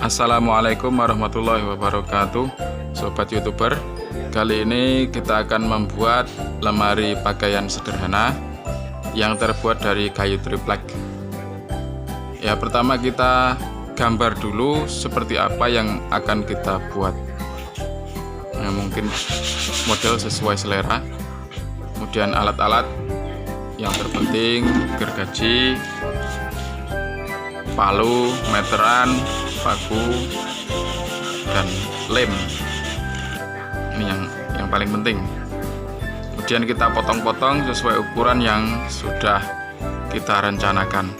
Assalamualaikum warahmatullahi wabarakatuh, sobat YouTuber. Kali ini kita akan membuat lemari pakaian sederhana yang terbuat dari kayu triplek. Ya, pertama kita gambar dulu seperti apa yang akan kita buat. Nah, mungkin model sesuai selera. Kemudian alat-alat yang terpenting gergaji, palu, meteran, paku, dan lem. Ini yang paling penting. Kemudian kita potong-potong sesuai ukuran yang sudah kita rencanakan.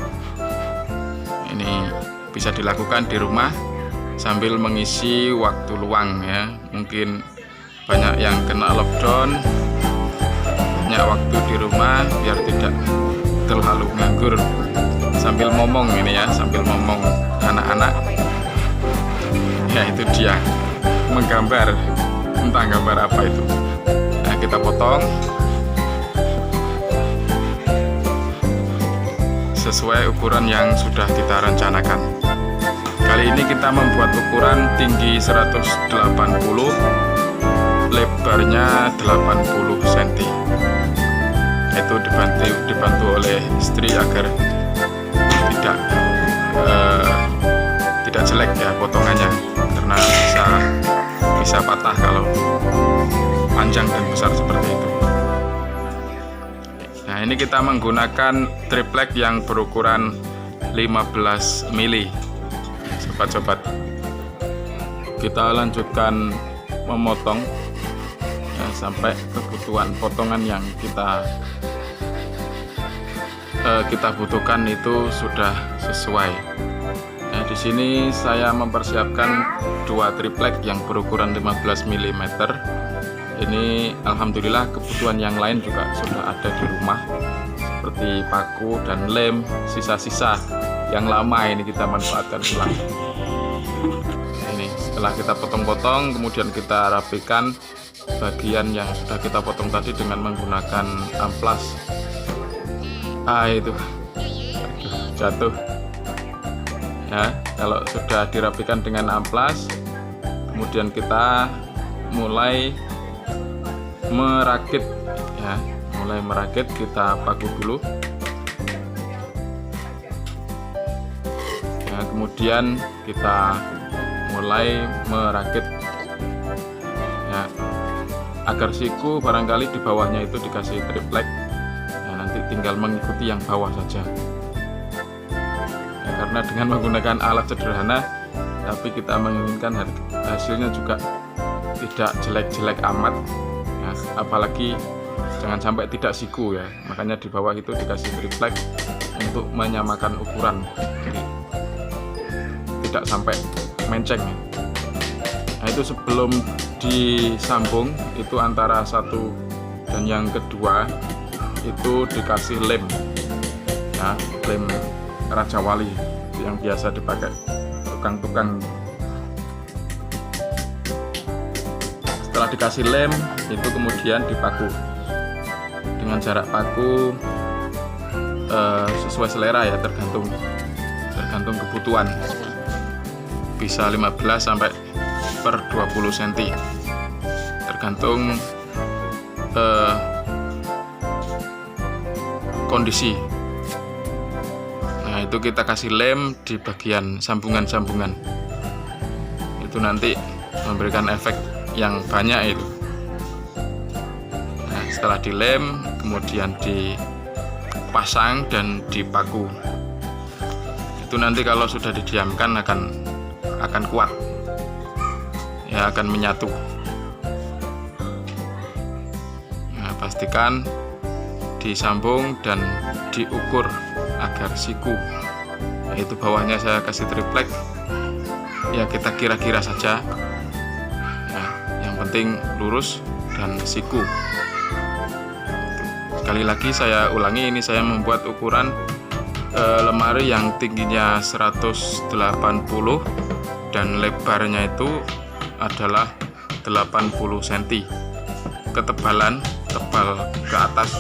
Ini bisa dilakukan di rumah sambil mengisi waktu luang ya. Mungkin banyak yang kena lockdown, banyak waktu di rumah biar tidak terlalu nganggur. Sambil ngomong ini ya, sambil ngomong anak-anak. Ya, itu dia menggambar, entah gambar apa itu. Nah, kita potong sesuai ukuran yang sudah kita rencanakan. Kali ini kita membuat ukuran tinggi 180, lebarnya 80 cm. Itu dibantu oleh istri agar tidak jelek ya potongannya, karena bisa patah kalau panjang dan besar seperti itu. Nah, ini kita menggunakan triplek yang berukuran 15 mili. Sobat-sobat, kita lanjutkan memotong ya, sampai kebutuhan potongan yang kita butuhkan itu sudah sesuai. Nah, di sini saya mempersiapkan dua triplek yang berukuran 15 mm. Ini alhamdulillah kebutuhan yang lain juga sudah ada di rumah, seperti paku dan lem, sisa-sisa yang lama ini kita manfaatkan ulang. Ini setelah kita potong-potong, kemudian kita rapikan bagian yang sudah kita potong tadi dengan menggunakan amplas. Itu jatuh ya. Kalau sudah dirapikan dengan amplas, kemudian kita mulai merakit ya, kita paku dulu ya, kemudian kita mulai merakit ya, agar siku barangkali di bawahnya itu dikasih triplek. Nanti tinggal mengikuti yang bawah saja ya, karena dengan menggunakan alat sederhana tapi kita menginginkan hasilnya juga tidak jelek-jelek amat ya, apalagi jangan sampai tidak siku ya, makanya di bawah itu dikasih triplek untuk menyamakan ukuran, jadi tidak sampai menceng ya. Nah, itu sebelum disambung itu antara satu dan yang kedua itu dikasih lem ya, lem Raja Wali yang biasa dipakai tukang-tukang. Setelah dikasih lem itu kemudian dipaku dengan jarak paku sesuai selera ya, tergantung kebutuhan, bisa 15 sampai per 20 cm tergantung kondisi. Nah, itu kita kasih lem di bagian sambungan-sambungan, itu nanti memberikan efek yang banyak itu. Nah, setelah dilem kemudian dipasang dan dipaku, itu nanti kalau sudah didiamkan akan kuat ya, akan menyatu. Nah, pastikan disambung dan diukur agar siku. Itu bawahnya saya kasih triplek ya, kita kira-kira saja ya, yang penting lurus dan siku. Sekali lagi saya ulangi, ini saya membuat ukuran lemari yang tingginya 180 dan lebarnya itu adalah 80 cm. Ketebalan tebal ke atas,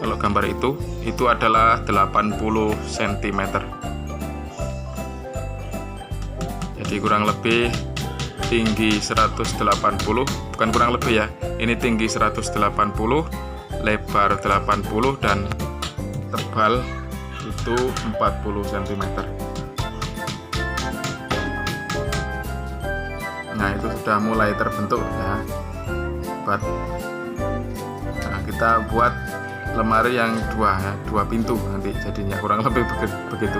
kalau gambar itu adalah 80 cm. Jadi kurang lebih tinggi 180, bukan kurang lebih ya, ini tinggi 180, lebar 80, dan tebal itu 40 cm. Nah, itu sudah mulai terbentuk ya. Nah, kita buat lemari yang dua pintu nanti jadinya, kurang lebih begitu.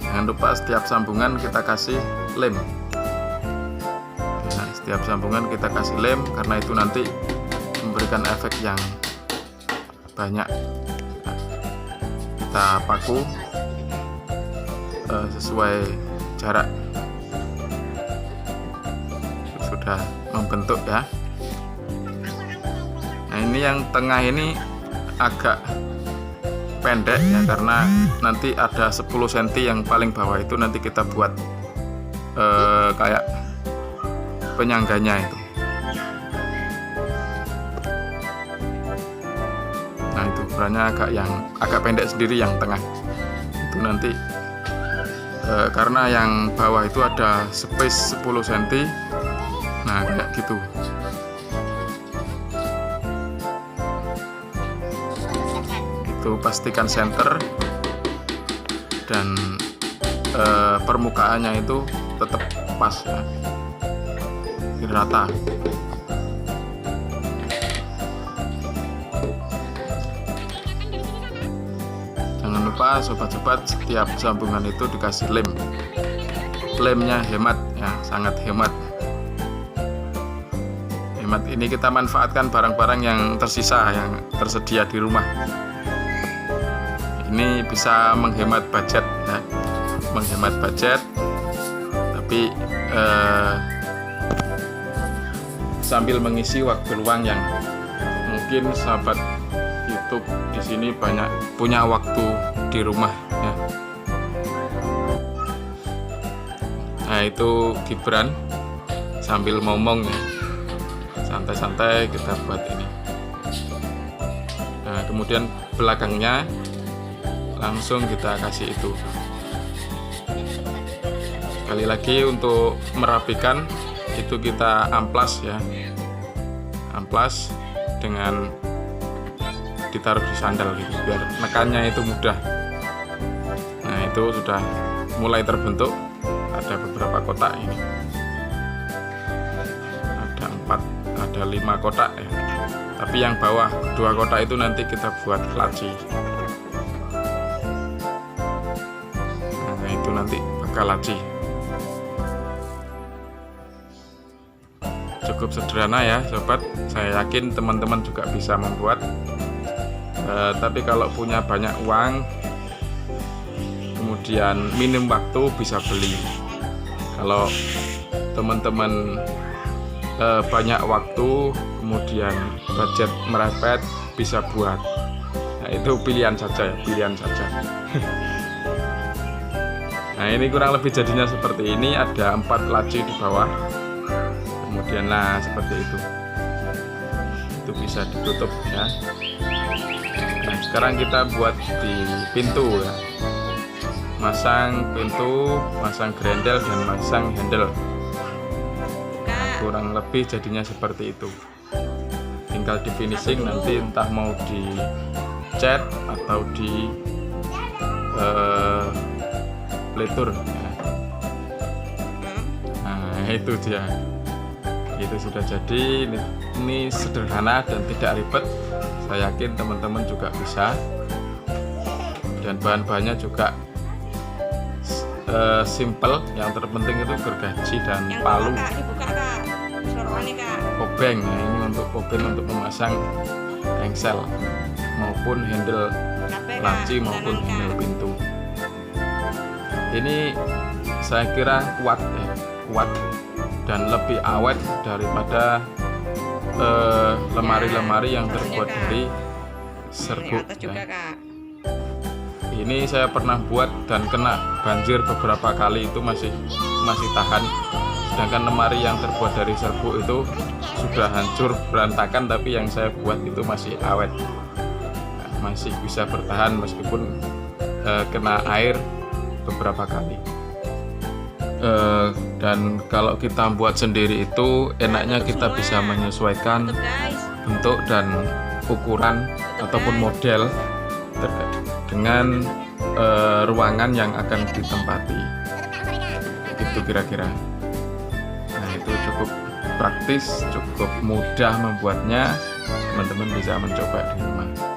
Jangan lupa setiap sambungan kita kasih lem. Nah, setiap sambungan kita kasih lem karena itu nanti memberikan efek yang banyak. Nah, kita paku sesuai jarak. Sudah membentuk ya. Nah, ini yang tengah ini agak pendek ya, karena nanti ada 10 cm yang paling bawah itu nanti kita buat kayak penyangganya itu. Nah, itu ukurannya agak pendek sendiri yang tengah itu nanti karena yang bawah itu ada space 10 cm. Nah, kayak gitu. Itu pastikan center dan permukaannya itu tetap pas ya, rata. Jangan lupa sobat-sobat, setiap sambungan itu dikasih lem. Lemnya hemat ya, sangat hemat. Ini kita manfaatkan barang-barang yang tersisa, yang tersedia di rumah. Ini bisa menghemat budget ya, menghemat budget, tapi sambil mengisi waktu luang yang mungkin sahabat YouTube di sini banyak punya waktu di rumah ya. Nah, itu Gibran sambil ngomong ya, santai-santai kita buat ini. Nah, kemudian belakangnya langsung kita kasih itu. Sekali lagi untuk merapikan itu kita amplas ya, amplas dengan ditaruh di sandal gitu biar nekannya itu mudah. Nah, itu sudah mulai terbentuk, ada beberapa kotak ini, ada 5 kotak ya, tapi yang bawah 2 kotak itu nanti kita buat laci. Nah, itu nanti bakal laci. Cukup sederhana ya sobat, saya yakin teman-teman juga bisa membuat. Tapi kalau punya banyak uang, kemudian minim waktu, bisa beli. Kalau teman-teman banyak waktu, kemudian budget merepet, bisa buat. Nah, itu pilihan saja ya, pilihan saja. Nah, ini kurang lebih jadinya seperti ini, ada 4 laci di bawah. Kemudian nah seperti itu bisa ditutup ya. Nah, sekarang kita buat di pintu ya, masang pintu, masang grendel dan masang handle. Nah, kurang lebih jadinya seperti itu, tinggal di finishing nanti, entah mau di cat atau di peletur ya. Nah, itu dia, itu sudah jadi. Ini sederhana dan tidak ribet, saya yakin teman-teman juga bisa, dan bahan-bahannya juga simple. Yang terpenting itu gergaji dan yang palu. Obeng ya, ini untuk obeng untuk memasang engsel maupun handle laci maupun handle pintu. Ini saya kira kuat ya, kuat dan lebih awet daripada lemari-lemari yang terbuat dari serbuk ya. Ini saya pernah buat dan kena banjir beberapa kali, itu masih tahan. Sedangkan lemari yang terbuat dari serbuk itu sudah hancur berantakan, tapi yang saya buat itu masih awet, masih bisa bertahan meskipun kena air beberapa kali. Dan kalau kita buat sendiri itu enaknya kita bisa menyesuaikan bentuk dan ukuran ataupun model dengan ruangan yang akan ditempati. Itu kira-kira. Nah, itu cukup praktis, cukup mudah membuatnya. Teman-teman bisa mencoba di rumah.